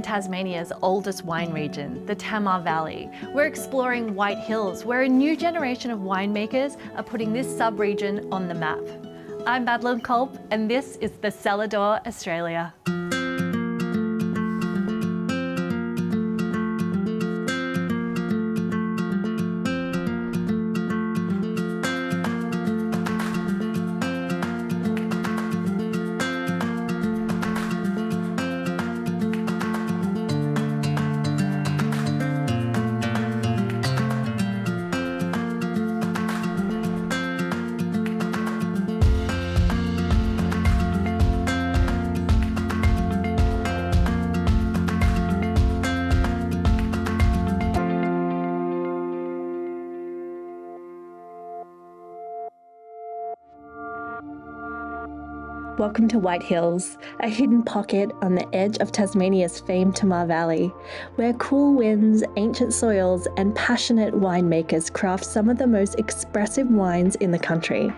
Tasmania's oldest wine region, the Tamar Valley. We're exploring White Hills, where a new generation of winemakers are putting this sub-region on the map. I'm Madeleine, and this is the Cellar Door, Australia. Welcome to White Hills, a hidden pocket on the edge of Tasmania's famed Tamar Valley, where cool winds, ancient soils, and passionate winemakers craft some of the most expressive wines in the country.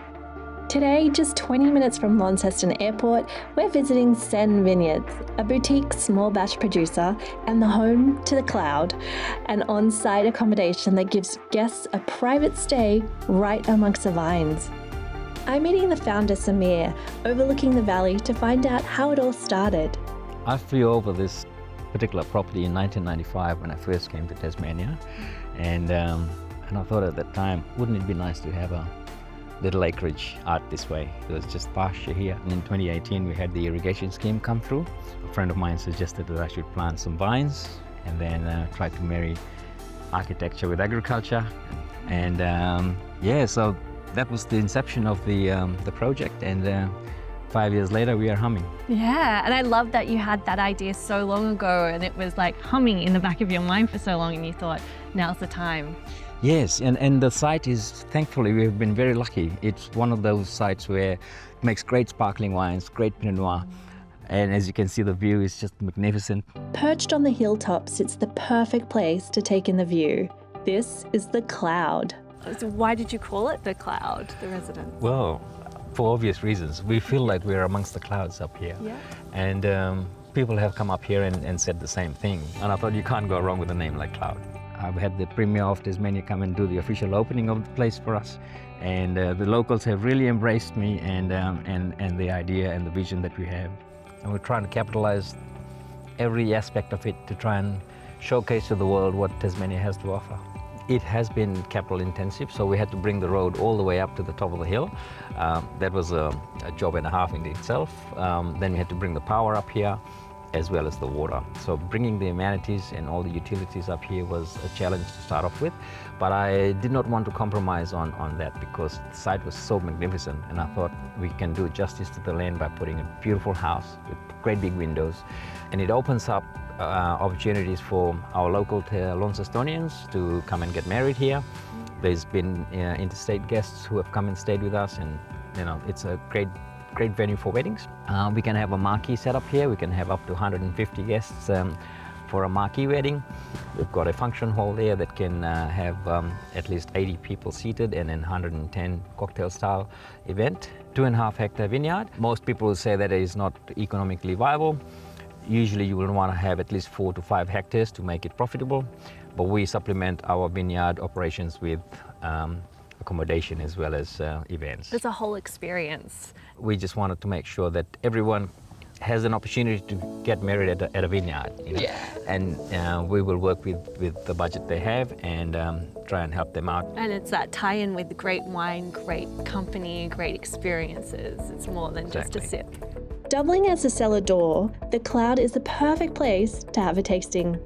Today, just 20 minutes from Launceston Airport, we're visiting Sen Vineyard, a boutique small batch producer and the home to The Cloud, an on-site accommodation that gives guests a private stay right amongst the vines. I'm meeting the founder, Samir, overlooking the valley to find out how it all started. I flew over this particular property in 1995 when I first came to Tasmania, and I thought at that time, wouldn't it be nice to have a little acreage out this way? It was just pasture here. And in 2018, we had the irrigation scheme come through. A friend of mine suggested that I should plant some vines and then try to marry architecture with agriculture. And so that was the inception of the project, and 5 years later we are humming. Yeah, and I love that you had that idea so long ago and it was like humming in the back of your mind for so long and you thought, now's the time. Yes, and the site is, thankfully, we've been very lucky. It's one of those sites where it makes great sparkling wines, great Pinot Noir, and as you can see, the view is just magnificent. Perched on the hilltop sits the perfect place to take in the view. This is The Cloud. So why did you call it The Cloud, the residence? Well, for obvious reasons. We feel like we're amongst the clouds up here. Yeah. And people have come up here and said the same thing. And I thought you can't go wrong with a name like Cloud. I've had the Premier of Tasmania come and do the official opening of the place for us. And the locals have really embraced me and the idea and the vision that we have. And we're trying to capitalize every aspect of it to try and showcase to the world what Tasmania has to offer. It has been capital intensive, so we had to bring the road all the way up to the top of the hill. That was a job and a half in itself. Then we had to bring the power up here, as well as the water. So bringing the amenities and all the utilities up here was a challenge to start off with, but I did not want to compromise on that because the site was so magnificent, and I thought we can do justice to the land by putting a beautiful house with great big windows, and it opens up opportunities for our local Launcestonians to come and get married here. There's been interstate guests who have come and stayed with us, and it's a great venue for weddings. We can have a marquee set up here. We can have up to 150 guests for a marquee wedding. We've got a function hall there that can have at least 80 people seated, and then 110 cocktail style event. 2.5 hectare vineyard. Most people will say that it is not economically viable. Usually you will want to have at least 4 to 5 hectares to make it profitable, but we supplement our vineyard operations with accommodation as well as events. It's a whole experience. We just wanted to make sure that everyone has an opportunity to get married at a vineyard. Yeah. And we will work with the budget they have and try and help them out. And it's that tie-in with great wine, great company, great experiences. It's more than just a sip. Doubling as a cellar door, The Cloud is the perfect place to have a tasting.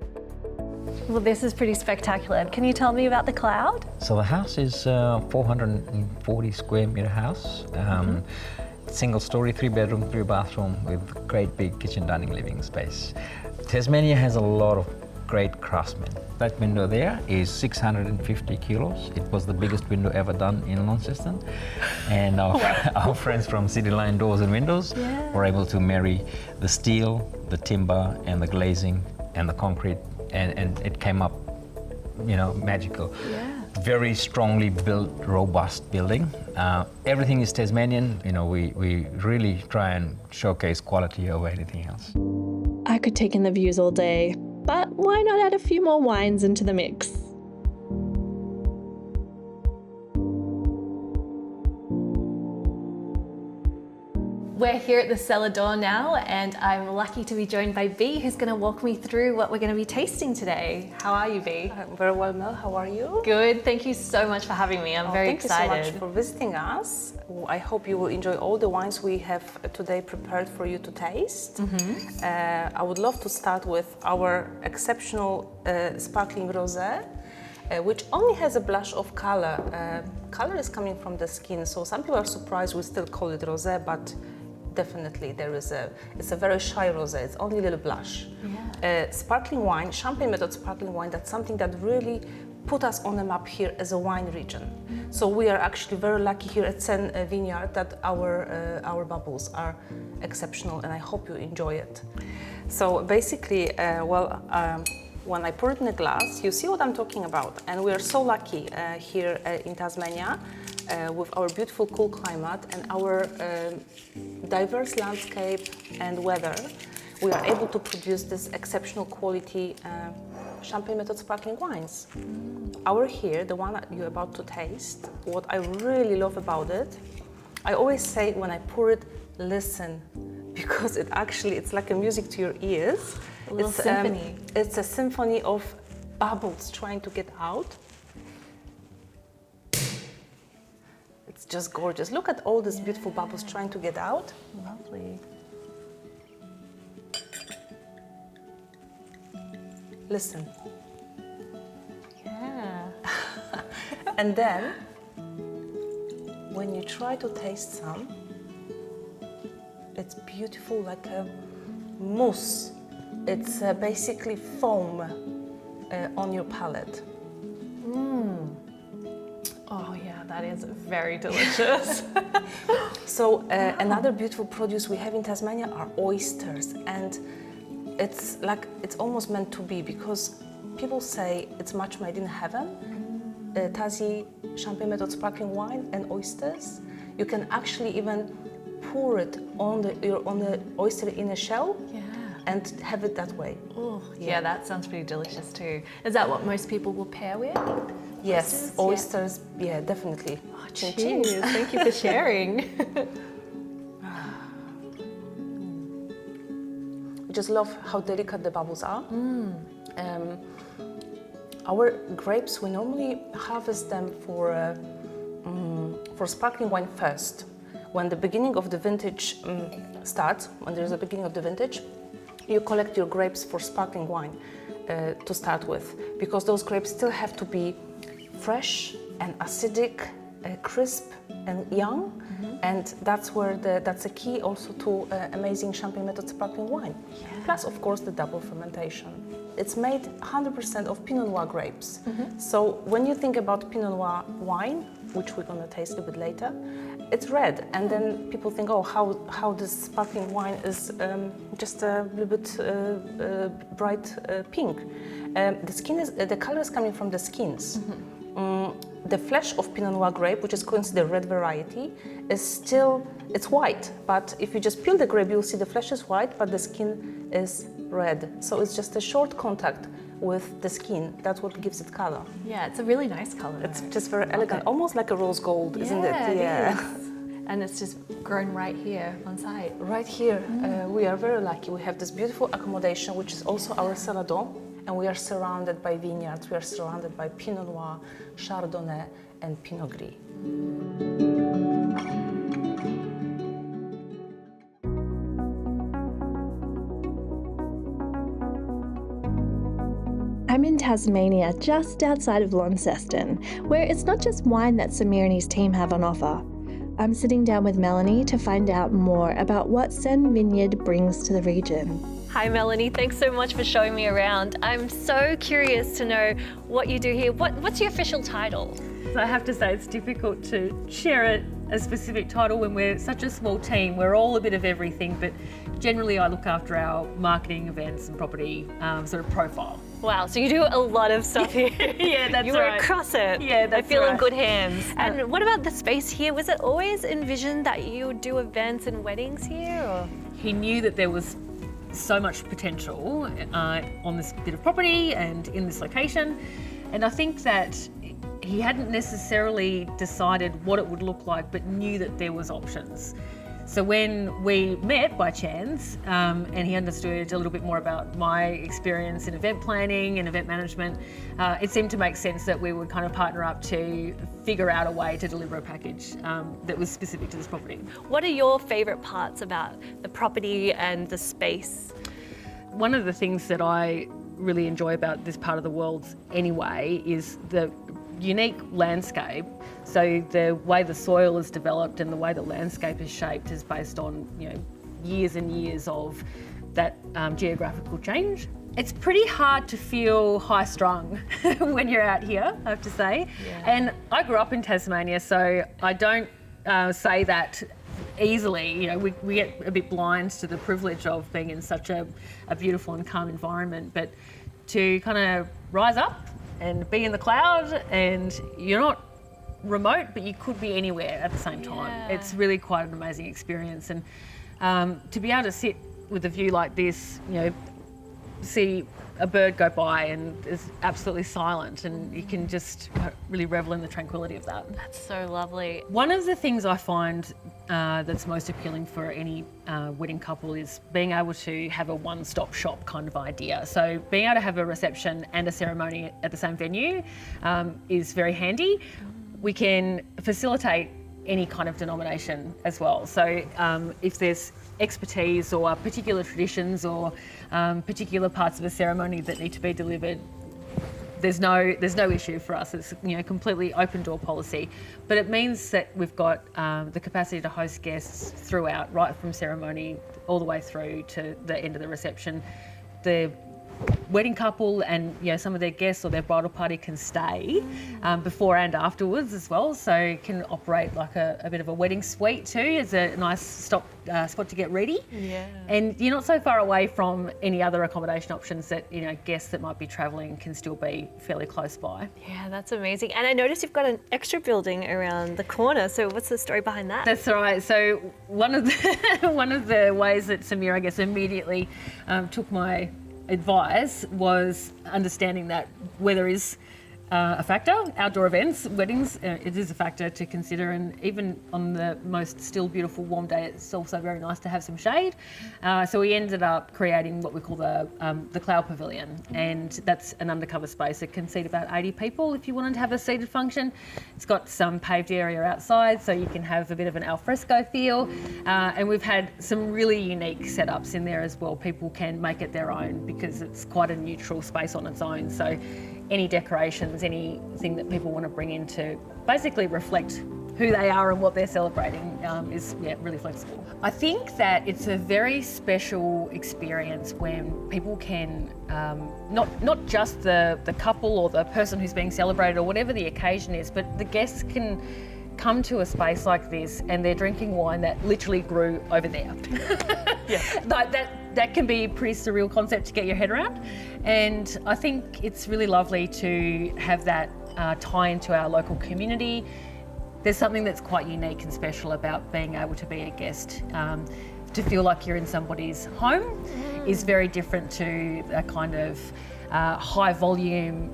Well, this is pretty spectacular. Can you tell me about The Cloud? So the house is a 440 square meter house. Single story, 3-bedroom, 3-bathroom with great big kitchen, dining, living space. Tasmania has a lot of great craftsmen. That window there is 650 kilos. It was the biggest window ever done in Launceston. And our friends from City Line Doors and Windows were able to marry the steel, the timber, and the glazing, and the concrete, and it came up, magical. Yeah. Very strongly built, robust building. Everything is Tasmanian. We really try and showcase quality over anything else. I could take in the views all day, but why not add a few more wines into the mix? We're here at the Cellar Door now, and I'm lucky to be joined by Bea, who's going to walk me through what we're going to be tasting today. How are you, Bea? I'm very well, Mel. How are you? Good. Thank you so much for having me. I'm very excited. Thank you so much for visiting us. I hope you will enjoy all the wines we have today prepared for you to taste. I would love to start with our exceptional sparkling rosé, which only has a blush of color. Color is coming from the skin, so some people are surprised we still call it rosé, but definitely it's a very shy rosé. It's only a little blush. Yeah. Sparkling wine, champagne method sparkling wine, that's something that really put us on the map here as a wine region. So we are actually very lucky here at Sen Vineyard that our bubbles are exceptional, and I hope you enjoy it. So basically, when I pour it in a glass, you see what I'm talking about. And we are so lucky here in Tasmania with our beautiful cool climate and our diverse landscape and weather. We are able to produce this exceptional quality champagne method sparkling wines. Our here, the one that you're about to taste, what I really love about it, I always say when I pour it, listen, because it's like a music to your ears. A little symphony. It's a symphony of bubbles trying to get out. It's just gorgeous. Look at all these beautiful bubbles trying to get out. Lovely. Listen. Yeah. And then, when you try to taste some, it's beautiful like a mousse. It's basically foam on your palate. Oh yeah, that is very delicious. So another beautiful produce we have in Tasmania are oysters, and it's almost meant to be, because people say it's much made in heaven. Tassie champagne method sparkling wine and oysters. You can actually even pour it on the oyster in a shell. Yeah. And have it that way. Oh, yeah, that sounds pretty delicious too. Is that what most people will pair with? Yes, oysters, yeah, definitely. Oh, cheers. Thank you for sharing. I just love how delicate the bubbles are. Our grapes, we normally harvest them for sparkling wine first. When the beginning of the vintage starts, when there's a beginning of the vintage, you collect your grapes for sparkling wine to start with, because those grapes still have to be fresh and acidic, crisp and young, and that's a key also to amazing champagne method sparkling wine. Yeah. Plus, of course, the double fermentation. It's made 100% of Pinot Noir grapes. So when you think about Pinot Noir wine, which we're gonna taste a bit later, it's red, and then people think, oh, how this sparkling wine is just a little bit bright pink. The color is coming from the skins. The flesh of Pinot Noir grape, which is considered red variety, it's white. But if you just peel the grape, you'll see the flesh is white, but the skin is red. So it's just a short contact with the skin. That's what gives it color. Yeah, it's a really nice color. It's just very elegant, almost like a rose gold, isn't it? Yeah, it is. And it's just grown right here on site. Right here, we are very lucky. We have this beautiful accommodation, which is also our Cellar Door, and we are surrounded by vineyards. We are surrounded by Pinot Noir, Chardonnay, and Pinot Gris. I'm in Tasmania, just outside of Launceston, where it's not just wine that Samir and his team have on offer. I'm sitting down with Melanie to find out more about what Sen Vineyard brings to the region. Hi Melanie, thanks so much for showing me around. I'm so curious to know what you do here. What's your official title? So I have to say it's difficult to share a specific title when we're such a small team. We're all a bit of everything, but generally I look after our marketing, events and property sort of profile. Wow, so you do a lot of stuff here. Yeah, that's you right. are across it. Yeah, that's I feel right. in good hands. And what about the space here? Was it always envisioned that you would do events and weddings here? Or? He knew that there was so much potential on this bit of property and in this location. And I think that he hadn't necessarily decided what it would look like, but knew that there was options. So when we met by chance, and he understood a little bit more about my experience in event planning and event management, it seemed to make sense that we would kind of partner up to figure out a way to deliver a package that was specific to this property. What are your favourite parts about the property and the space? One of the things that I really enjoy about this part of the world anyway is the unique landscape. So the way the soil is developed and the way the landscape is shaped is based on, you know, years and years of that geographical change. It's pretty hard to feel high strung when you're out here, I have to say. Yeah. And I grew up in Tasmania, so I don't say that easily. You know, we get a bit blind to the privilege of being in such a beautiful and calm environment, but to kind of rise up and be in the cloud, and you're not remote, but you could be anywhere at the same time. Yeah. It's really quite an amazing experience. And to be able to sit with a view like this, you know, see a bird go by and it's absolutely silent, and you can just really revel in the tranquility of that. That's so lovely. One of the things I find that's most appealing for any wedding couple is being able to have a one-stop shop kind of idea. So being able to have a reception and a ceremony at the same venue is very handy. We can facilitate any kind of denomination as well. So if there's expertise or particular traditions or particular parts of a ceremony that need to be delivered, there's no issue for us. It's, you know, completely open door policy. But it means that we've got the capacity to host guests throughout, right from ceremony all the way through to the end of the reception. The wedding couple and, you know, some of their guests or their bridal party can stay before and afterwards as well, so it can operate like a bit of a wedding suite too. It's a nice spot to get ready. Yeah. And you're not so far away from any other accommodation options that, you know, guests that might be travelling can still be fairly close by. Yeah, that's amazing. And I noticed you've got an extra building around the corner, so what's the story behind that? That's right. So one of the ways that Samir, I guess, immediately took my advice was understanding that weather is a factor. Outdoor events, weddings, it is a factor to consider, and even on the most still beautiful warm day, it's also very nice to have some shade. So we ended up creating what we call the Cloud Pavilion, and that's an undercover space that can seat about 80 people if you wanted to have a seated function. It's got some paved area outside, so you can have a bit of an alfresco feel, and we've had some really unique setups in there as well. People can make it their own because it's quite a neutral space on its own. So any decorations, anything that people want to bring in to basically reflect who they are and what they're celebrating is really flexible. I think that it's a very special experience when people can, not just the couple or the person who's being celebrated or whatever the occasion is, but the guests can come to a space like this and they're drinking wine that literally grew over there. Yeah. Like that can be a pretty surreal concept to get your head around. And I think it's really lovely to have that tie into our local community. There's something that's quite unique and special about being able to be a guest. To feel like you're in somebody's home is very different to a kind of high volume,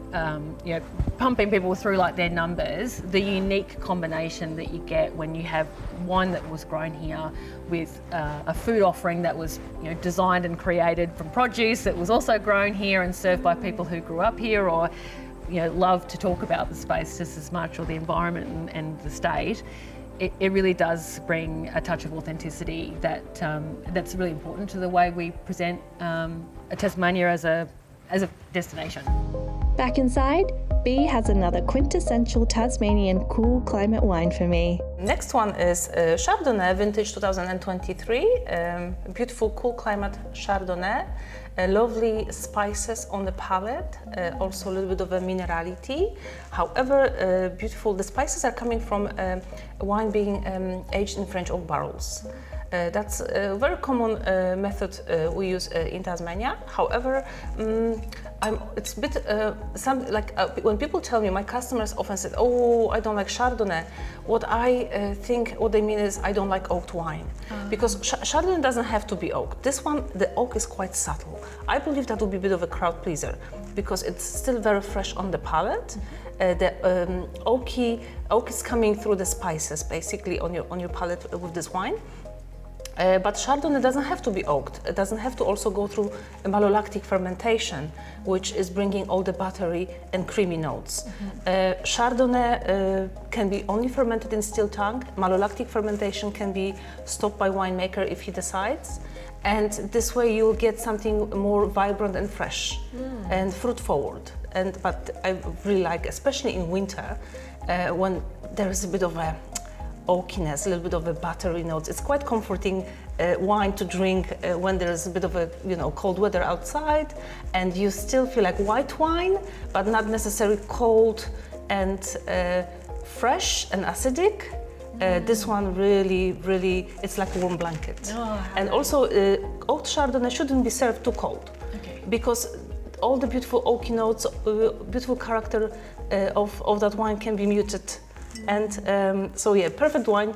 pumping people through like their numbers. The unique combination that you get when you have wine that was grown here with a food offering that was, designed and created from produce that was also grown here and served by people who grew up here or, love to talk about the space just as much, or the environment and the state. It really does bring a touch of authenticity that's really important to the way we present Tasmania as a destination. Back inside, B has another quintessential Tasmanian cool climate wine for me. Next one is Chardonnay, vintage 2023. Beautiful cool climate Chardonnay. Lovely spices on the palate, also a little bit of a minerality. However, beautiful. The spices are coming from wine being aged in French oak barrels. That's a very common method we use in Tasmania. However, it's a bit when people tell me, my customers often say, "Oh, I don't like Chardonnay." What I think, what they mean is, I don't like oaked wine, because Chardonnay doesn't have to be oaked. This one, the oak is quite subtle. I believe that would be a bit of a crowd pleaser, because it's still very fresh on the palate. The oak is coming through the spices, basically, on your palate with this wine. But Chardonnay doesn't have to be oaked. It doesn't have to also go through a malolactic fermentation, which is bringing all the buttery and creamy notes. Chardonnay can be only fermented in still tank. Malolactic fermentation can be stopped by winemaker if he decides. And this way you'll get something more vibrant and fresh and fruit forward. But I really like, especially in winter, when there is a bit of a oakiness, a little bit of a buttery notes. It's quite comforting wine to drink when there's a bit of a cold weather outside, and you still feel like white wine, but not necessarily cold and fresh and acidic. This one really, it's like a warm blanket. And also, oaked Chardonnay shouldn't be served too cold, because all the beautiful oaky notes, beautiful character of that wine can be muted. And so yeah, perfect wine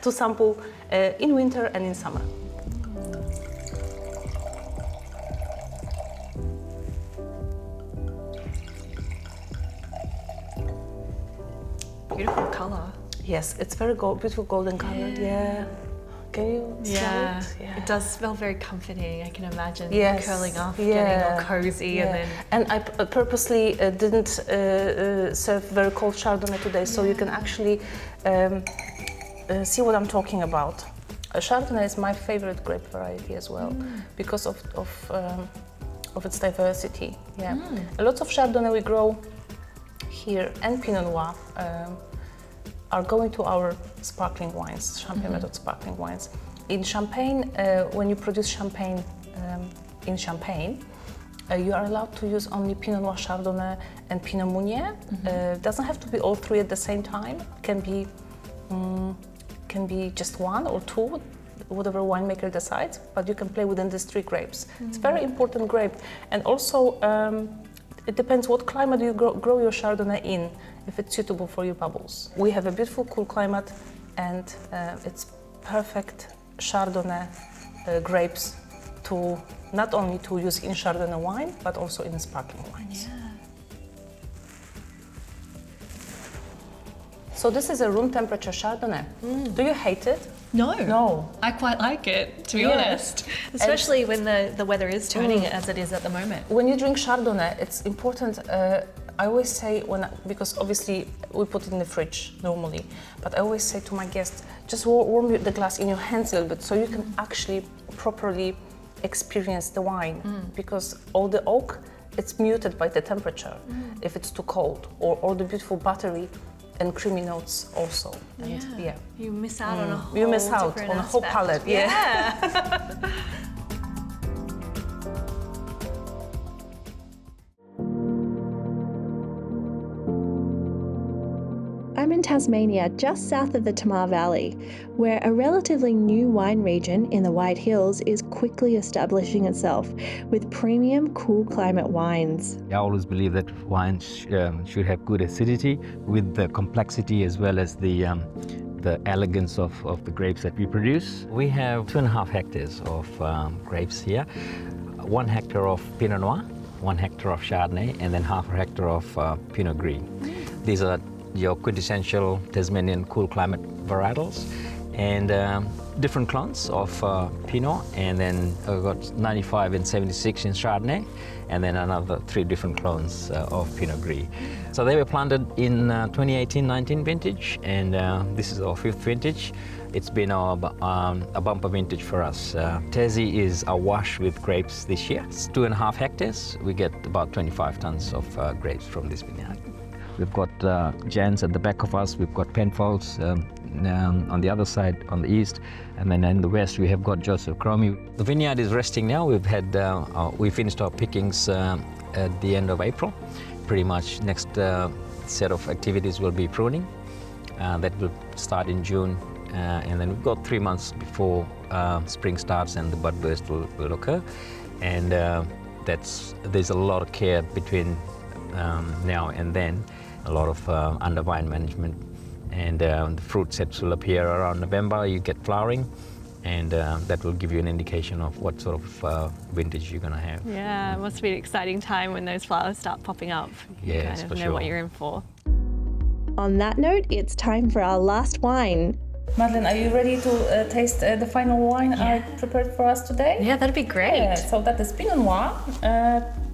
to sample in winter and in summer. Beautiful color. Yes, it's very beautiful golden color. Yeah. Can you smell it? Yeah. It does smell very comforting. I can imagine curling up, yeah. getting all cozy, and then. And I purposely didn't serve very cold Chardonnay today, so you can actually see what I'm talking about. Chardonnay is my favorite grape variety as well, because of its diversity. Yeah, lots of Chardonnay we grow here, and Pinot Noir are going to our sparkling wines, Champagne method sparkling wines. In Champagne, when you produce Champagne in Champagne, you are allowed to use only Pinot Noir, Chardonnay, and Pinot Meunier. Doesn't have to be all three at the same time. Can be just one or two, whatever winemaker decides. But you can play within these three grapes. It's a very important grape, and also it depends what climate you grow your Chardonnay in, if it's suitable for your bubbles. We have a beautiful, cool climate, and it's perfect Chardonnay grapes to not only to use in Chardonnay wine, but also in sparkling wines. Yeah. So this is a room temperature Chardonnay. Do you hate it? No. No. I quite like it, to be honest. Especially when the weather is turning as it is at the moment. When you drink Chardonnay, it's important. I always say, because obviously we put it in the fridge normally, but I always say to my guests, just warm the glass in your hands a little bit so you can actually properly experience the wine, because all the oak, it's muted by the temperature if it's too cold, or all the beautiful buttery and creamy notes also. And You miss out on a whole you miss out different on a whole aspect. palette. Yeah. I'm in Tasmania, just south of the Tamar Valley, where a relatively new wine region in the White Hills is quickly establishing itself with premium, cool climate wines. I always believe that wines should have good acidity with the complexity as well as the elegance of the grapes that we produce. We have 2.5 hectares of grapes here, 1 hectare of Pinot Noir, 1 hectare of Chardonnay, and then 0.5 hectare of Pinot Gris. These are your quintessential Tasmanian cool climate varietals, and different clones of Pinot, and then I've got 95 and 76 in Chardonnay, and then another 3 different clones of Pinot Gris. So they were planted in 2018-19 vintage, and this is our 5th vintage. It's been a bumper vintage for us. Tassie is awash with grapes this year. It's 2.5 hectares. We get about 25 tons of grapes from this vineyard. We've got Jans at the back of us, we've got Penfolds on the other side, on the east, and then in the west we have got Joseph Cromie. The vineyard is resting now. We finished our pickings at the end of April. Pretty much next set of activities will be pruning. That will start in June and then we've got 3 months before spring starts and the bud burst will occur. And there's a lot of care between now and then, a lot of under vine management, and the fruit sets will appear around November. You get flowering, and that will give you an indication of what sort of vintage you're going to have. Yeah, it must be an exciting time when those flowers start popping up. You Yes, kind for of know sure. what you're in for. On that note, it's time for our last wine. Madeleine, are you ready to taste the final wine I prepared for us today? Yeah, that'd be great. Yeah, so that is Pinot Noir.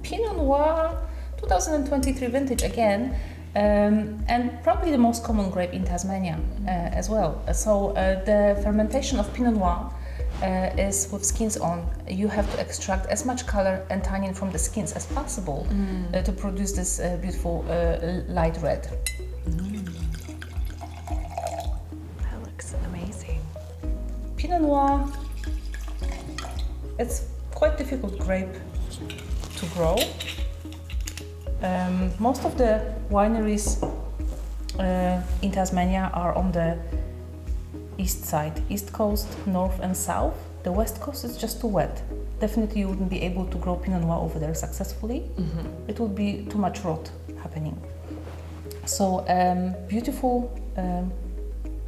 Pinot Noir 2023 vintage again, and probably the most common grape in Tasmania as well. So the fermentation of Pinot Noir is with skins on. You have to extract as much color and tannin from the skins as possible to produce this beautiful light red. That looks amazing. Pinot Noir, it's quite difficult grape to grow. Most of the wineries in Tasmania are on the east side, east coast, north and south. The west coast is just too wet. Definitely you wouldn't be able to grow Pinot Noir over there successfully. It would be too much rot happening. So beautiful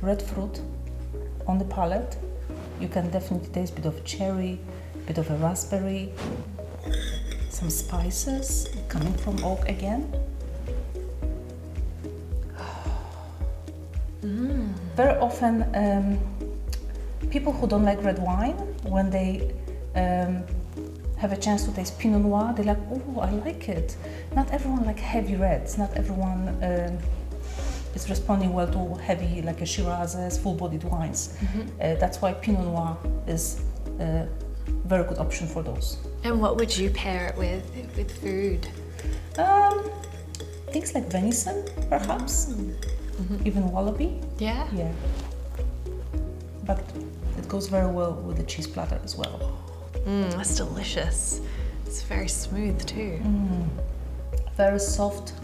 red fruit on the palate. You can definitely taste a bit of cherry, a bit of a raspberry, some spices coming from oak again. Very often people who don't like red wine, when they have a chance to taste Pinot Noir, they're like, oh, I like it. Not everyone like heavy reds, not everyone is responding well to heavy like a Shirazes, full-bodied wines. That's why Pinot Noir is a very good option for those. And what would you pair it with food? Things like venison, perhaps, even wallaby. Yeah. Yeah. But it goes very well with the cheese platter as well. That's delicious. It's very smooth too. Very soft,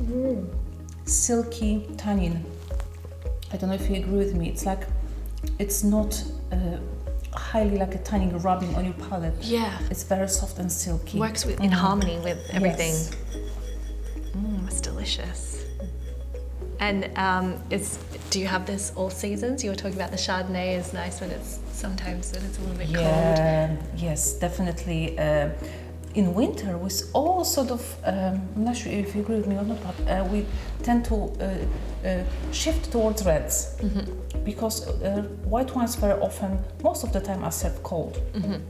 silky tannin. I don't know if you agree with me. It's like, it's not highly like a tannin rubbing on your palate. Yeah. It's very soft and silky. Works in harmony with everything. Yes. It's delicious. And do you have this all seasons? You were talking about the Chardonnay is nice when it's sometimes when it's a little bit cold. Yes, definitely. In winter, we all sort of, I'm not sure if you agree with me or not, but we tend to shift towards reds because white wines very often, most of the time, are served cold,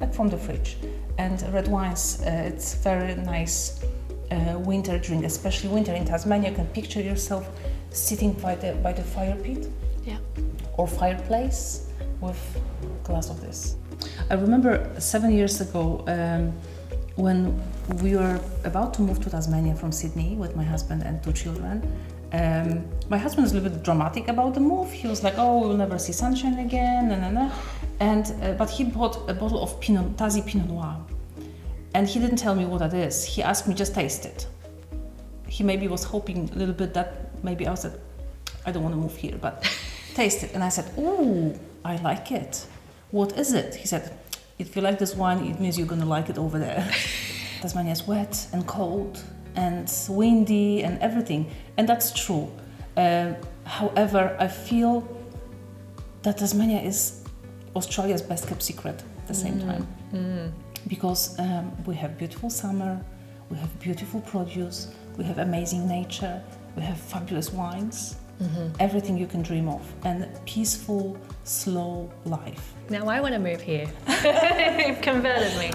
like from the fridge. And red wines, it's very nice winter drink, especially winter in Tasmania. You can picture yourself sitting by the fire pit or fireplace with a glass of this. I remember 7 years ago when we were about to move to Tasmania from Sydney with my husband and 2 children. My husband is a little bit dramatic about the move. He was like, "Oh, we'll never see sunshine again," but he bought a bottle of Tassie Pinot Noir, and he didn't tell me what that is. He asked me, "Just taste it." He maybe was hoping a little bit that maybe I said, "I don't want to move here, but taste it." And I said, "Oh, I like it. What is it?" He said, "If you like this wine, it means you're gonna like it over there." Tasmania is wet and cold and windy and everything, and that's true. However, I feel that Tasmania is Australia's best kept secret at the same time, because we have beautiful summer, we have beautiful produce, we have amazing nature, we have fabulous wines, everything you can dream of, and peaceful, slow life. Now I want to move here. You've converted me.